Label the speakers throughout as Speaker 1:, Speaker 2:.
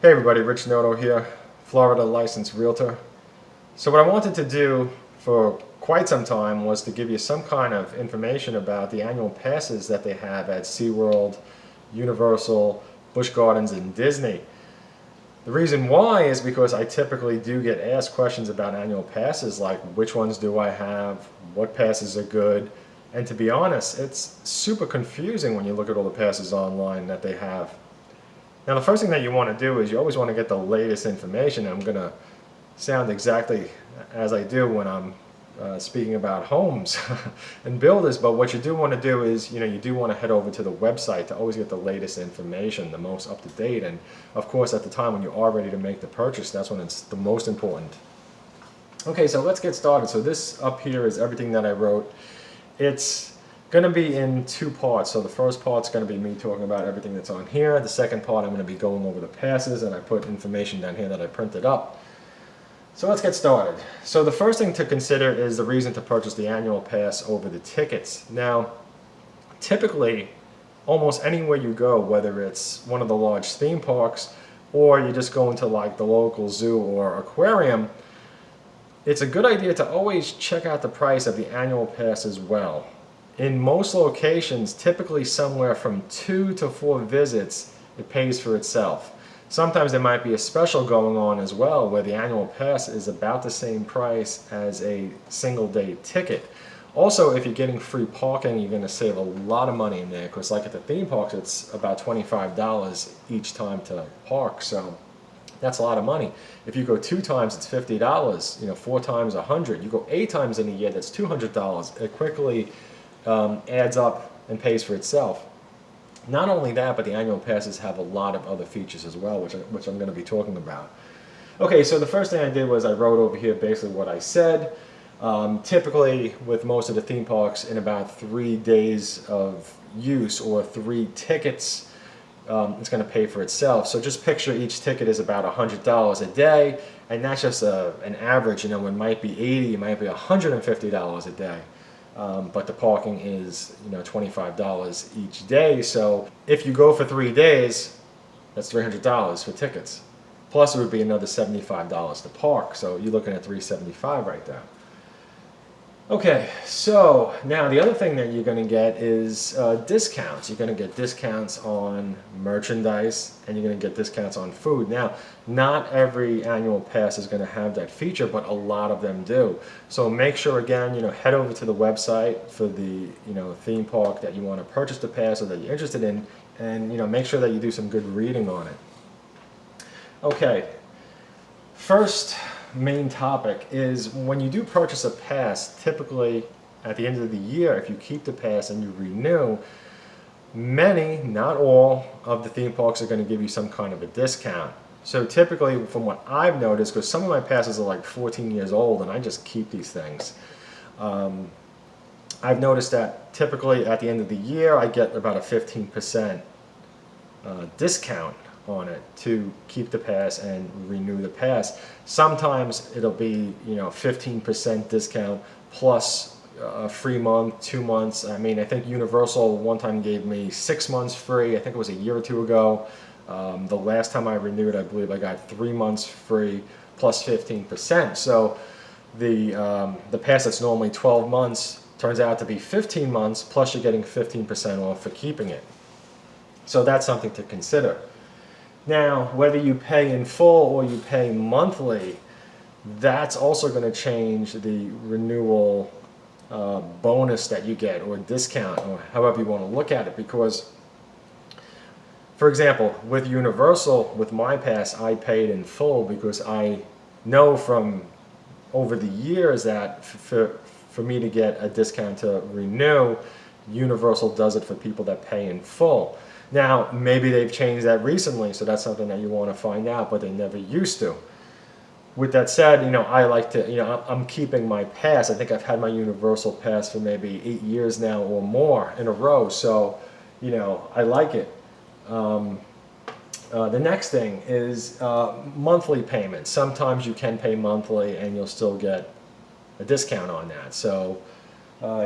Speaker 1: Hey everybody, Rich Noto here, Florida licensed realtor. So what I wanted to do for quite some time was to give you some kind of information about the annual passes that they have at Seaworld, Universal, Busch Gardens, and Disney. The reason why is because I typically do get asked questions about annual passes, like which ones do I have, what passes are good, and to be honest, it's super confusing when you look at all the passes online that they have. Now the first thing that you want to do is you always want to get the latest information. I'm going to sound exactly as I do when I'm speaking about homes and builders, but what you do want to do is, you do want to head over to the website to always get the latest information, the most up to date, and of course at the time when you are ready to make the purchase, that's when it's the most important. Okay, so let's get started. So this up here is everything that I wrote. It's going to be in two parts. So the first part's going to be me talking about everything that's on here. The second part I'm going to be going over the passes, and I put information down here that I printed up. So let's get started. So the first thing to consider is the reason to purchase the annual pass over the tickets. Now, typically, almost anywhere you go, whether it's one of the large theme parks or you just go into like the local zoo or aquarium, it's a good idea to always check out the price of the annual pass as well. In most locations, typically somewhere from 2 to 4 visits, it pays for itself. Sometimes there might be a special going on as well where the annual pass is about the same price as a single day ticket. Also, if you're getting free parking, you're going to save a lot of money in there, because like at the theme parks, it's about $25 each time to park, so that's a lot of money. If you go 2 times, it's $50, 4 times $100. You go 8 times in a year, that's $200. It quickly adds up and pays for itself. Not only that, but the annual passes have a lot of other features as well, which I'm going to be talking about. Okay, so the first thing I did was I wrote over here basically what I said. Typically, with most of the theme parks, in about 3 days of use or 3 tickets, it's going to pay for itself. So just picture each ticket is about $100 a day, and that's just an average. It might be $80, it might be $150 a day. But the parking is $25 each day. So if you go for 3 days, that's $300 for tickets. Plus it would be another $75 to park. So you're looking at $375 right there. Okay, so now the other thing that you're going to get is discounts. You're going to get discounts on merchandise, and you're going to get discounts on food. Now, not every annual pass is going to have that feature, but a lot of them do. So make sure, again, head over to the website for the theme park that you want to purchase the pass or that you're interested in, and make sure that you do some good reading on it. Okay, first main topic is when you do purchase a pass, typically at the end of the year, if you keep the pass and you renew, many, not all, of the theme parks are going to give you some kind of a discount. So typically, from what I've noticed, because some of my passes are like 14 years old and I just keep these things, I've noticed that typically at the end of the year I get about a 15% discount on it to keep the pass and renew the pass. Sometimes it'll be 15% discount plus a free month, 2 months. I think Universal one time gave me 6 months free. I think it was a year or 2 ago. The last time I renewed, I believe I got 3 months free plus 15%. So the pass that's normally 12 months turns out to be 15 months, plus you're getting 15% off for keeping it. So that's something to consider. Now, whether you pay in full or you pay monthly, that's also going to change the renewal bonus that you get, or discount, or however you want to look at it. Because, for example, with Universal, with my pass, I paid in full because I know from over the years that for me to get a discount to renew, Universal does it for people that pay in full. Now, maybe they've changed that recently, so that's something that you want to find out, but they never used to. With that said, I like to, I'm keeping my pass. I think I've had my Universal pass for maybe 8 years now or more in a row, so, I like it. The next thing is monthly payments. Sometimes you can pay monthly and you'll still get a discount on that. So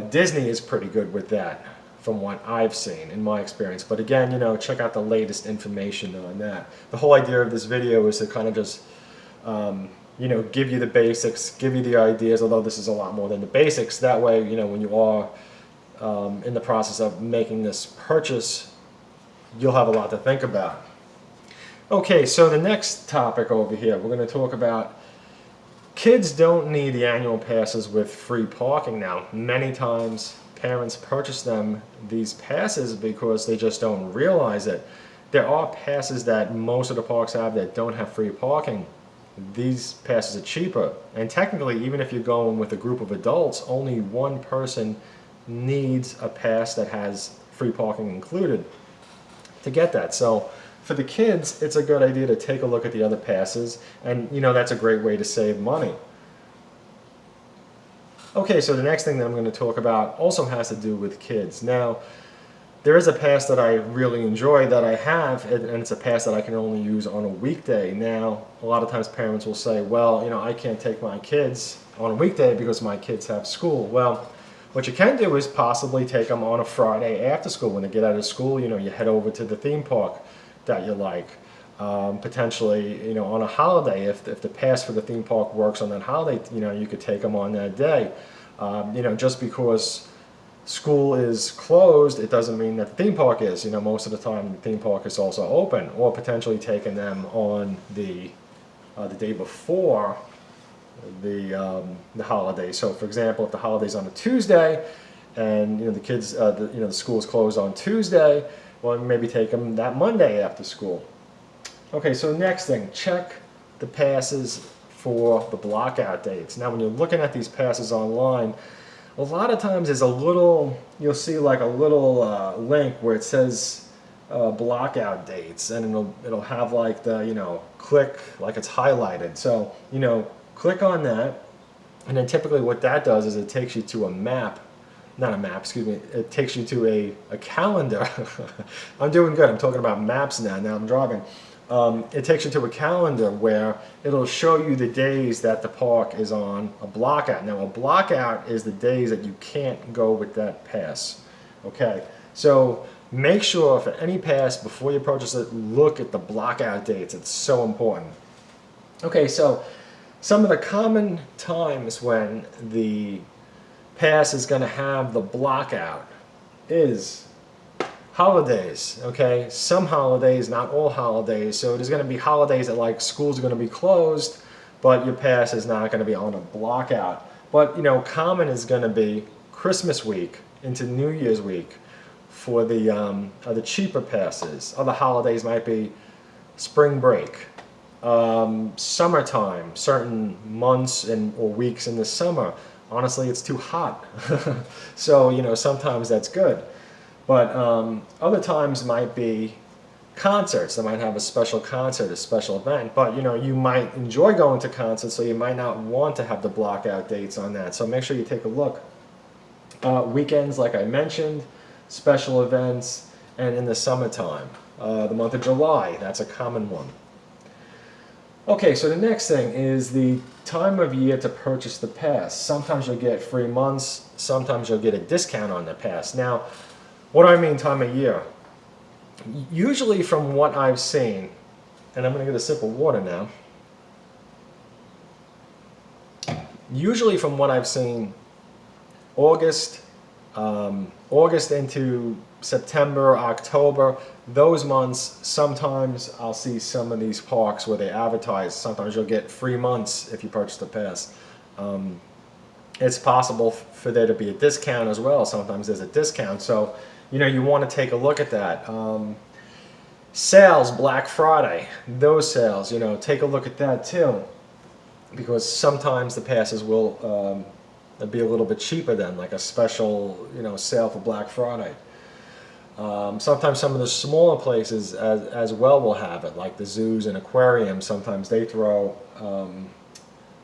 Speaker 1: Disney is pretty good with that. from what I've seen in my experience. But again, check out the latest information on that. The whole idea of this video is to kind of just, give you the basics, give you the ideas, although this is a lot more than the basics. That way, when you are in the process of making this purchase, you'll have a lot to think about. Okay, so the next topic over here, we're going to talk about kids don't need the annual passes with free parking now. Many times parents purchase these passes because they just don't realize it. There are passes that most of the parks have that don't have free parking. These passes are cheaper, and technically, even if you're going with a group of adults, only one person needs a pass that has free parking included to get that. So for the kids, it's a good idea to take a look at the other passes, and that's a great way to save money. Okay, so the next thing that I'm going to talk about also has to do with kids. Now, there is a pass that I really enjoy that I have, and it's a pass that I can only use on a weekday. Now, a lot of times parents will say, well, I can't take my kids on a weekday because my kids have school. Well, what you can do is possibly take them on a Friday after school. When they get out of school, you head over to the theme park that you like. Potentially, on a holiday, if the pass for the theme park works on that holiday, you could take them on that day. Just because school is closed, it doesn't mean that the theme park is. Most of the time the theme park is also open, or potentially taking them on the day before the holiday. So, for example, if the holiday's on a Tuesday, and the kids, the school is closed on Tuesday, well, maybe take them that Monday after school. Okay, so next thing, check the passes for the blockout dates. Now, when you're looking at these passes online, a lot of times there's you'll see like a little link where it says blockout dates, and it'll have like the, click, like it's highlighted. So, click on that, and then typically what that does is it takes you to a map. Not a map, excuse me. It takes you to a calendar. I'm doing good. I'm talking about maps now. Now I'm driving. It takes you to a calendar where it'll show you the days that the park is on a blockout. Now, a blockout is the days that you can't go with that pass. Okay, so make sure for any pass before you purchase it, look at the blockout dates. It's so important. Okay, so some of the common times when the pass is going to have the blockout is holidays. Okay, some holidays, not all holidays. So there's going to be holidays that like schools are going to be closed, but your pass is not going to be on a blockout. But common is going to be Christmas week into New Year's week for the cheaper passes. Other holidays might be spring break, summertime, certain months or weeks in the summer. Honestly, it's too hot. So, sometimes that's good. But other times might be concerts. They might have a special concert, a special event. But, you might enjoy going to concerts, so you might not want to have the blockout dates on that. So make sure you take a look. Weekends, like I mentioned, special events, and in the summertime. The month of July, that's a common one. Okay, so the next thing is the time of year to purchase the pass. Sometimes you'll get free months, sometimes you'll get a discount on the pass. Now, what do I mean time of year? Usually from what I've seen, and I'm going to get a sip of water now. Usually from what I've seen, August into September, October, those months, sometimes I'll see some of these parks where they advertise. Sometimes you'll get free months if you purchase the pass. It's possible for there to be a discount as well. Sometimes there's a discount. So, you want to take a look at that. Sales, Black Friday, those sales, take a look at that too. Because sometimes the passes will be a little bit cheaper than like a special, sale for Black Friday. Sometimes some of the smaller places as well will have it, like the zoos and aquariums. Sometimes they throw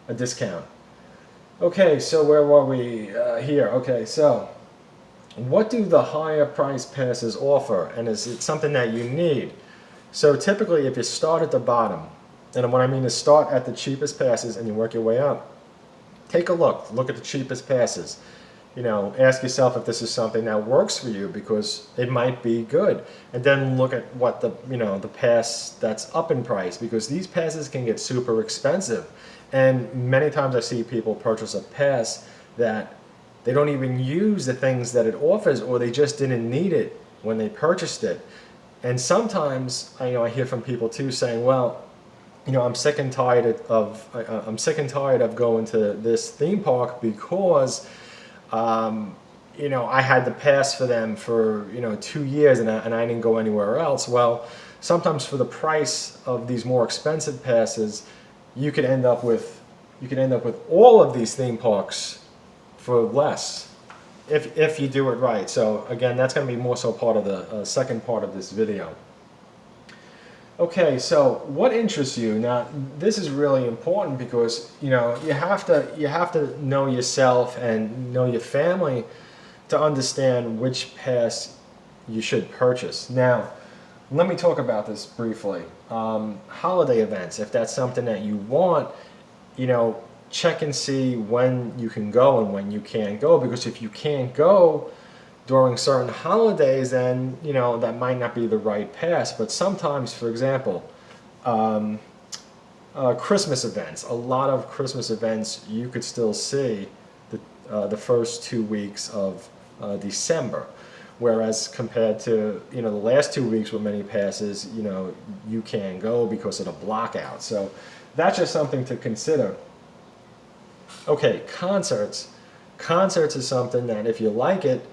Speaker 1: a discount. Okay, so where were we here? Okay, so what do the higher price passes offer, and is it something that you need? So typically if you start at the bottom, and what I mean is start at the cheapest passes and you work your way up, take a look at the cheapest passes. ask yourself if this is something that works for you, because it might be good. And then look at what the pass that's up in price, because these passes can get super expensive. And many times I see people purchase a pass that they don't even use the things that it offers, or they just didn't need it when they purchased it. And sometimes I hear from people too saying, well, I'm sick and tired of going to this theme park because I had the pass for them for 2 years and I didn't go anywhere else. Well, sometimes for the price of these more expensive passes, you could end up with all of these theme parks for less if you do it right. So again, that's going to be more so part of the second part of this video. Okay, so what interests you? Now, this is really important because you have to know yourself and know your family to understand which pass you should purchase. Now, let me talk about this briefly. Holiday events, if that's something that you want, check and see when you can go and when you can't go, because if you can't go during certain holidays, then that might not be the right pass. But sometimes, for example, Christmas events, a lot of Christmas events you could still see the first 2 weeks of December, whereas compared to the last 2 weeks with many passes, you can't go because of the blockout. So that's just something to consider. Okay, concerts is something that if you like it,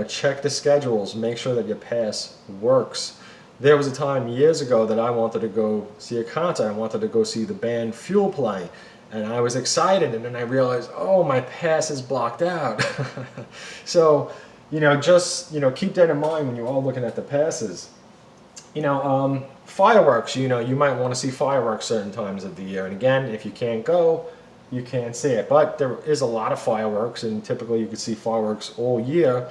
Speaker 1: check the schedules, make sure that your pass works. There was a time years ago that I wanted to go see a concert. I wanted to go see the band Fuel play, and I was excited, and then I realized, oh, my pass is blocked out. So, just, keep that in mind when you're all looking at the passes. Fireworks, you might want to see fireworks certain times of the year, and again, if you can't go, you can't see it. But there is a lot of fireworks, and typically you can see fireworks all year,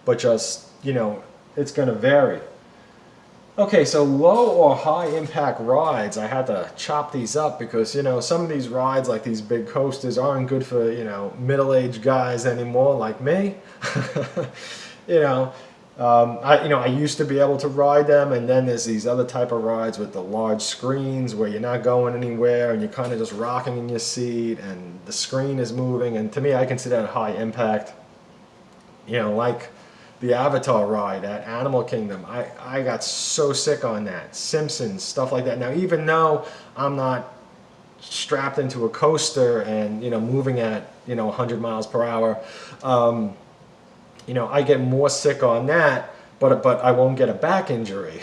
Speaker 1: but just, it's going to vary. Okay, so low or high impact rides, I had to chop these up because, some of these rides, like these big coasters, aren't good for, middle-aged guys anymore like me. I used to be able to ride them, and then there's these other type of rides with the large screens where you're not going anywhere and you're kind of just rocking in your seat and the screen is moving, and to me, I consider that high impact. Like the Avatar ride at Animal Kingdom, I got so sick on that. Simpsons, stuff like that. Now, even though I'm not strapped into a coaster and moving at 100 miles per hour, I get more sick on that, but I won't get a back injury.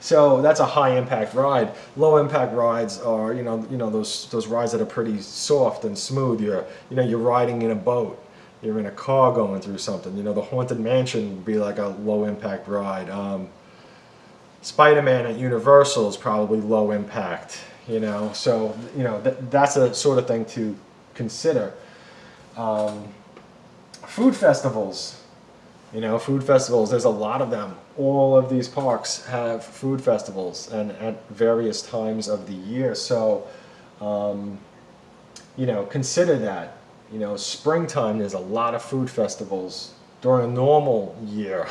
Speaker 1: So that's a high impact ride. Low impact rides are those rides that are pretty soft and smooth. You're riding in a boat. You're in a car going through something. The Haunted Mansion would be like a low impact ride. Spider-Man at Universal is probably low impact. So that's a sort of thing to consider. Food festivals, there's a lot of them. All of these parks have food festivals and at various times of the year. So, consider that. Springtime, there's a lot of food festivals during a normal year.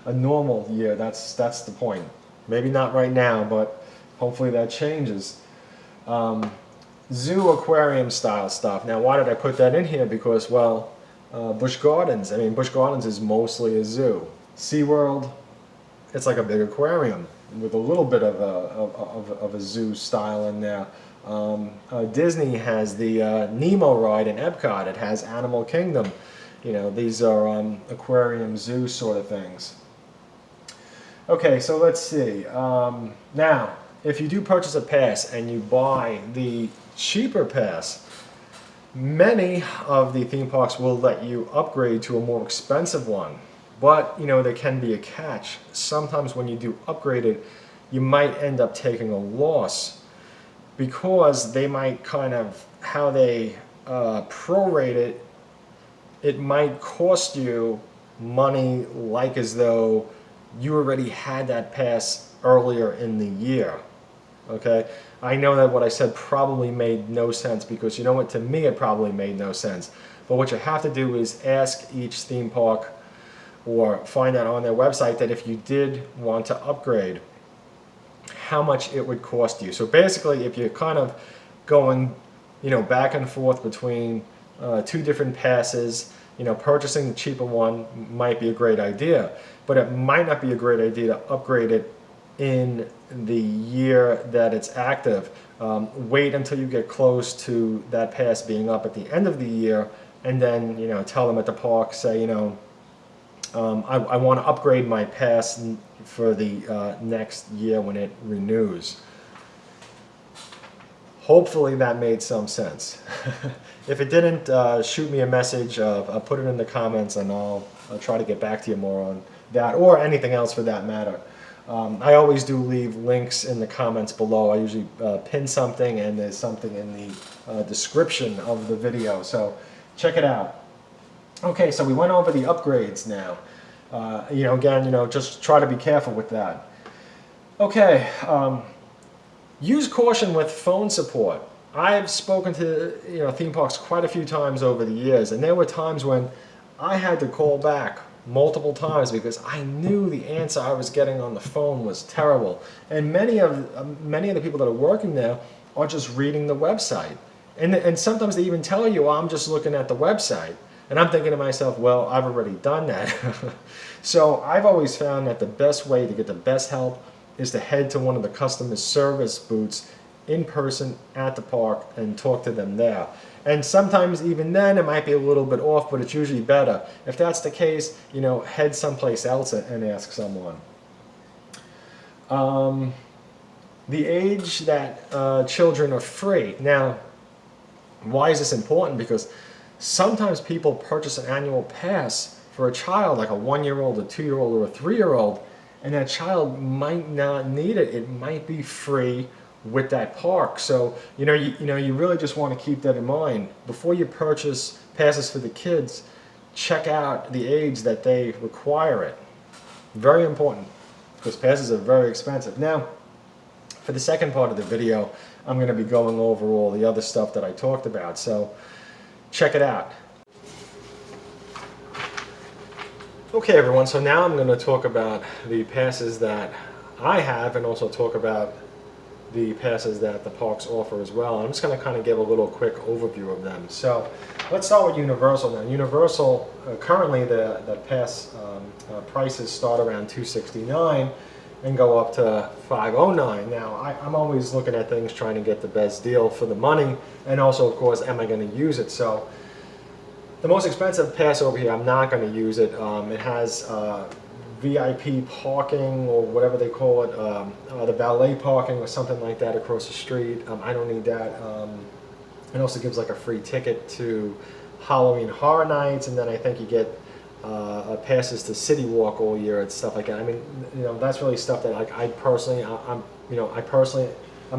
Speaker 1: A normal year, that's the point. Maybe not right now, but hopefully that changes. Zoo aquarium style stuff. Now, why did I put that in here? Because, well, Busch Gardens. Busch Gardens is mostly a zoo. Seaworld, it's like a big aquarium with a little bit of a zoo style in there. Disney has the Nemo ride in Epcot. It has Animal Kingdom. These are aquarium zoo sort of things. Okay, so let's see. Now, if you do purchase a pass and you buy the cheaper pass, many of the theme parks will let you upgrade to a more expensive one, but there can be a catch. Sometimes when you do upgrade it, you might end up taking a loss because they might kind of, how they prorate it, it might cost you money like as though you already had that pass earlier in the year. Okay, I know that what I said probably made no sense because you know what, to me it probably made no sense. But what you have to do is ask each theme park or find out on their website that if you did want to upgrade, how much it would cost you. So basically, if you're kind of going, back and forth between two different passes, purchasing the cheaper one might be a great idea, but it might not be a great idea to upgrade it in the year that it's active. Wait until you get close to that pass being up at the end of the year, and then tell them at the park, say, I want to upgrade my pass for the next year when it renews. Hopefully that made some sense. If it didn't, shoot me a message. I'll put it in the comments, and I'll try to get back to you more on that, or anything else for that matter. I always do leave links in the comments below. I usually pin something, and there's something in the description of the video, so check it out. Okay, so we went over the upgrades now. Again, just try to be careful with that. Okay, use caution with phone support. I've spoken to theme parks quite a few times over the years, and there were times when I had to call back multiple times because I knew the answer I was getting on the phone was terrible. And many of the people that are working there are just reading the website, and sometimes they even tell you, I'm just looking at the website. And I'm thinking to myself, well, I've already done that. So I've always found that the best way to get the best help is to head to one of the customer service booths in person at the park and talk to them there. And sometimes even then it might be a little bit off, but it's usually better. If that's the case, head someplace else and ask someone. The age that children are free. Now, why is this important? Because sometimes people purchase an annual pass for a child, like a 1-year-old, a 2-year-old, or a 3-year-old, and that child might not need it. It might be free with that park. So you really just want to keep that in mind before you purchase passes for the kids. Check out the age that they require it. Very important, because passes are very expensive. Now, for the second part of the video, I'm going to be going over all the other stuff that I talked about. So check it out. Okay, everyone, so now I'm going to talk about the passes that I have, and also talk about the passes that the parks offer as well. I'm just going to kind of give a little quick overview of them. So let's start with Universal now. Universal, currently the pass prices start around $269 and go up to $509. Now, I'm always looking at things trying to get the best deal for the money, and also, of course, am I going to use it? So the most expensive pass over here, I'm not going to use it. It has VIP parking, or whatever they call it, the valet parking or something like that across the street. I don't need that. It also gives like a free ticket to Halloween Horror Nights, and then I think you get passes to City Walk all year and stuff like that. I mean, that's really stuff that I personally, I'm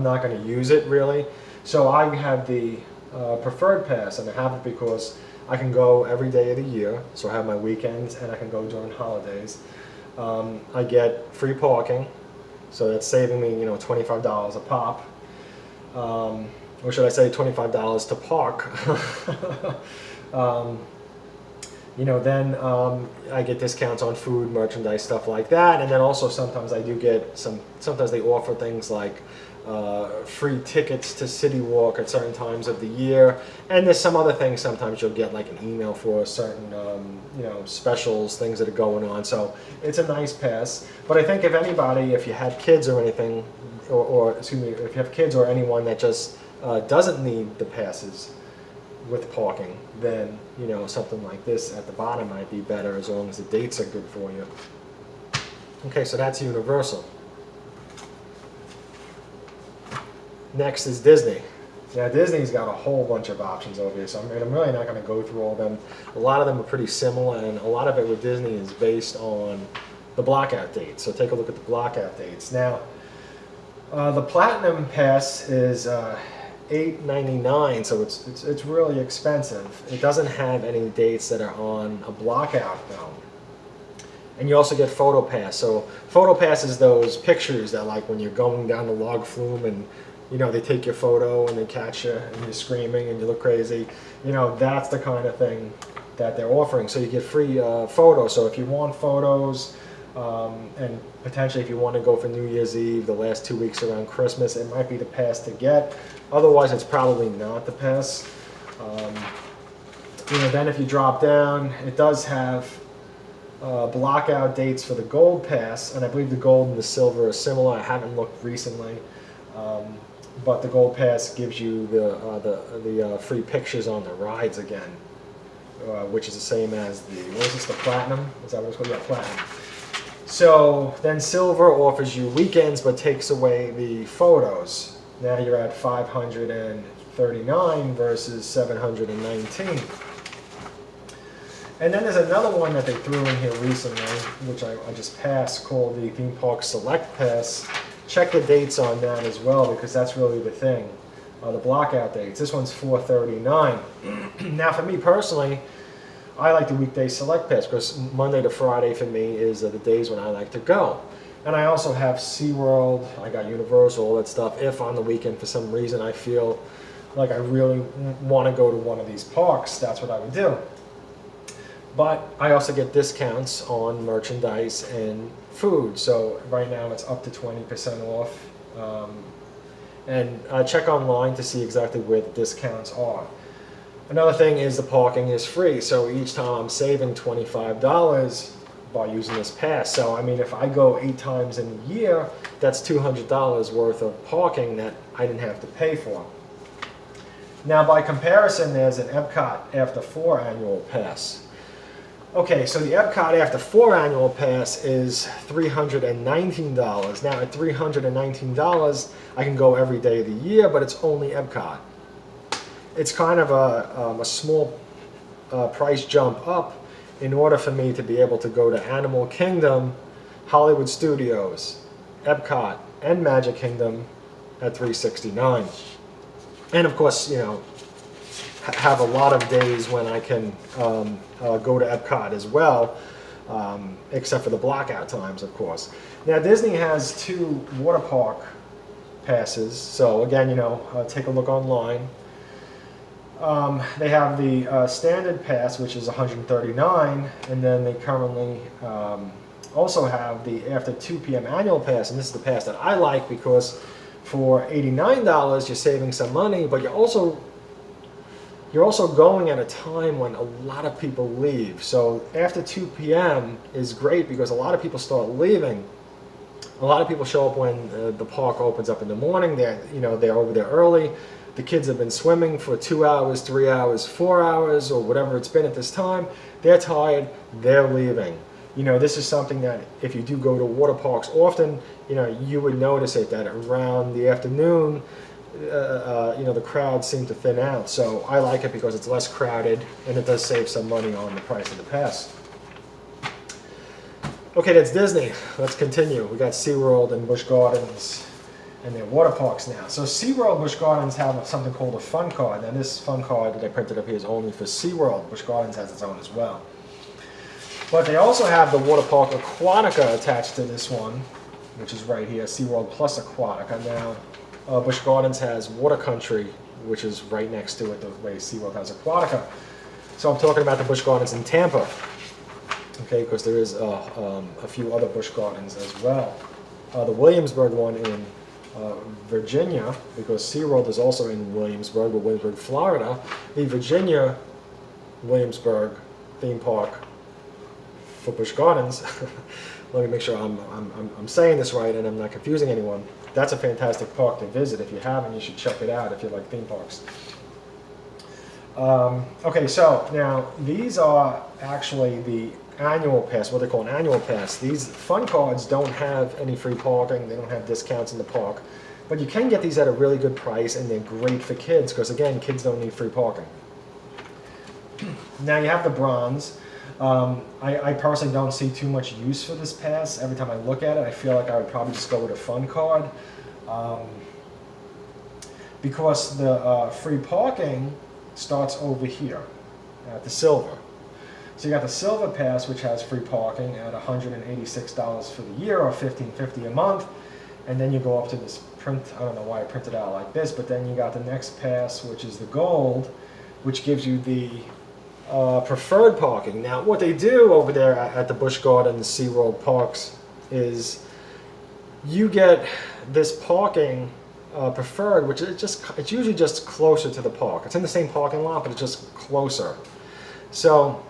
Speaker 1: not going to use it really. So I have the preferred pass, and I have it because I can go every day of the year. So I have my weekends, and I can go during holidays. I get free parking, so that's saving me, $25 a pop. Or should I say $25 to park. Then I get discounts on food, merchandise, stuff like that. And then also sometimes I do get sometimes they offer things like free tickets to City Walk at certain times of the year. And there's some other things sometimes you'll get, like an email for certain, specials, things that are going on. So it's a nice pass. But I think if you have kids or anything, or excuse me, if you have kids or anyone that just doesn't need the passes with parking, then something like this at the bottom might be better, as long as the dates are good for you. Okay, so that's Universal. Next is Disney. Now Disney's got a whole bunch of options over here, so I'm really not going to go through all of them. A lot of them are pretty similar, and a lot of it with Disney is based on the blockout dates. So take a look at the blockout dates. Now, the Platinum Pass is $8.99, so it's really expensive. It doesn't have any dates that are on a blockout though. And you also get Photo Pass. So Photo Pass is those pictures that, like, when you're going down the log flume and you know, they take your photo and they catch you and you're screaming and you look crazy. You know, that's the kind of thing that they're offering. So you get free photos. So if you want photos, and potentially if you want to go for New Year's Eve, the last 2 weeks around Christmas, it might be the pass to get. Otherwise, it's probably not the pass. You know, then if you drop down, it does have blockout dates for the gold pass, and I believe the gold and the silver are similar. I haven't looked recently, but the gold pass gives you the free pictures on the rides again, which is the same as the, what is this, the platinum? Is that what it's called? Yeah, platinum. So then silver offers you weekends but takes away the photos. Now you're at 539 versus 719. And then there's another one that they threw in here recently, which I just passed, called the Theme Park Select Pass. Check the dates on that as well, because that's really the thing, the blockout dates. This one's 439. Now for me personally, I like the weekday Select Pass because Monday to Friday for me is the days when I like to go. And I also have Seaworld, I got Universal, all that stuff. If on the weekend for some reason I feel like I really want to go to one of these parks, that's what I would do. But I also get discounts on merchandise and food. So right now it's up to 20% off. And check online to see exactly where the discounts are. Another thing is the parking is free. So each time I'm saving $25 by using this pass. So I mean, if I go 8 times in a year, that's $200 worth of parking that I didn't have to pay for. Now by comparison, there's an Epcot After 4 annual pass. Okay, so the Epcot After 4 annual pass is $319. Now at $319, I can go every day of the year, but it's only Epcot. It's kind of a small price jump up in order for me to be able to go to Animal Kingdom, Hollywood Studios, Epcot, and Magic Kingdom at $369. And of course, you know, have a lot of days when I can go to Epcot as well, except for the blockout times, of course. Now Disney has 2 water park passes, so again, you know, take a look online. They have the standard pass, which is $139, and then they currently also have the after 2 p.m. annual pass, and this is the pass that I like because for $89 you're saving some money, but you're also going at a time when a lot of people leave. So after 2 p.m. is great because a lot of people start leaving. A lot of people show up when the park opens up in the morning. They're over there early. The kids have been swimming for 2 hours, 3 hours, 4 hours, or whatever it's been at this time. They're tired. They're leaving. You know, this is something that if you do go to water parks often, you know, you would notice it that around the afternoon, you know, the crowds seem to thin out. So I like it because it's less crowded and it does save some money on the price of the pass. Okay, that's Disney. Let's continue. We got SeaWorld and Busch Gardens and their water parks now. So SeaWorld, Busch Gardens have something called a fun card. Now this fun card that I printed up here is only for SeaWorld. Busch Gardens has its own as well. But they also have the water park Aquatica attached to this one, which is right here, SeaWorld plus Aquatica. Now Busch Gardens has Water Country, which is right next to it, the way SeaWorld has Aquatica. So I'm talking about the Busch Gardens in Tampa, okay, because there is a few other Busch Gardens as well. The Williamsburg one in Virginia, because SeaWorld is also in Williamsburg, Florida. The Virginia Williamsburg theme park for Busch Gardens, let me make sure I'm saying this right and I'm not confusing anyone. That's a fantastic park to visit. If you haven't, you should check it out if you like theme parks. Okay, so now these are actually the annual pass, what they call an annual pass. These fun cards don't have any free parking. They don't have discounts in the park. But you can get these at a really good price, and they're great for kids because, again, kids don't need free parking. Now you have the bronze. I personally don't see too much use for this pass. Every time I look at it, I feel like I would probably just go with a fun card. Because the free parking starts over here at the silver. So you got the silver pass, which has free parking at $186 for the year, or $15.50 a month, and then you go up to this I don't know why I printed out like this, but then you got the next pass, which is the gold, which gives you the preferred parking. Now, what they do over there at the Busch Gardens, SeaWorld parks, is you get this parking preferred, which is it's usually just closer to the park. It's in the same parking lot, but it's just closer. So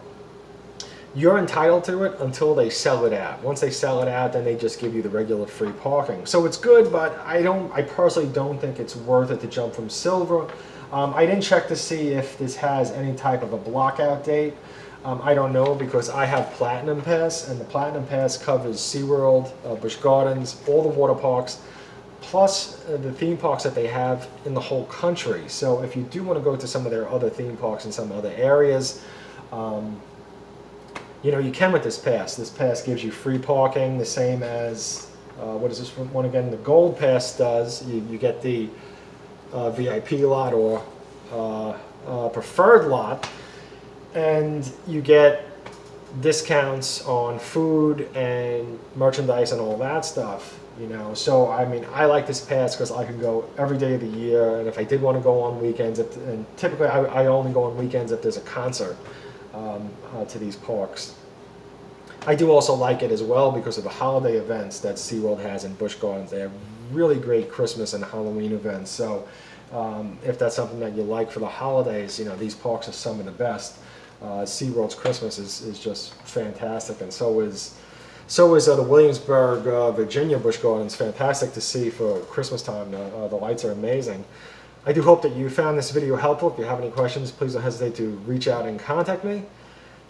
Speaker 1: you're entitled to it until they sell it out. Once they sell it out, then they just give you the regular free parking. So it's good, but I personally don't think it's worth it to jump from silver. I didn't check to see if this has any type of a blockout date. I don't know, because I have Platinum Pass, and the Platinum Pass covers SeaWorld, Busch Gardens, all the water parks, plus the theme parks that they have in the whole country. So if you do want to go to some of their other theme parks in some other areas, you know, you can with this pass. This pass gives you free parking, the same as, what is this one again? The Gold Pass does. You get the VIP lot or preferred lot, and you get discounts on food and merchandise and all that stuff, you know. So I mean, I like this pass because I can go every day of the year, and if I did want to go on weekends, and typically I only go on weekends if there's a concert to these parks. I do also like it as well because of the holiday events that SeaWorld has in Busch Gardens. They have really great Christmas and Halloween events. So if that's something that you like for the holidays, you know, these parks are some of the best. SeaWorld's Christmas is just fantastic, and so is the Williamsburg, Virginia Busch Gardens. Fantastic to see for Christmas time. The lights are amazing. I do hope that you found this video helpful. If you have any questions, please don't hesitate to reach out and contact me.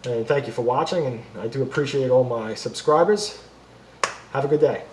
Speaker 1: And thank you for watching, and I do appreciate all my subscribers. Have a good day.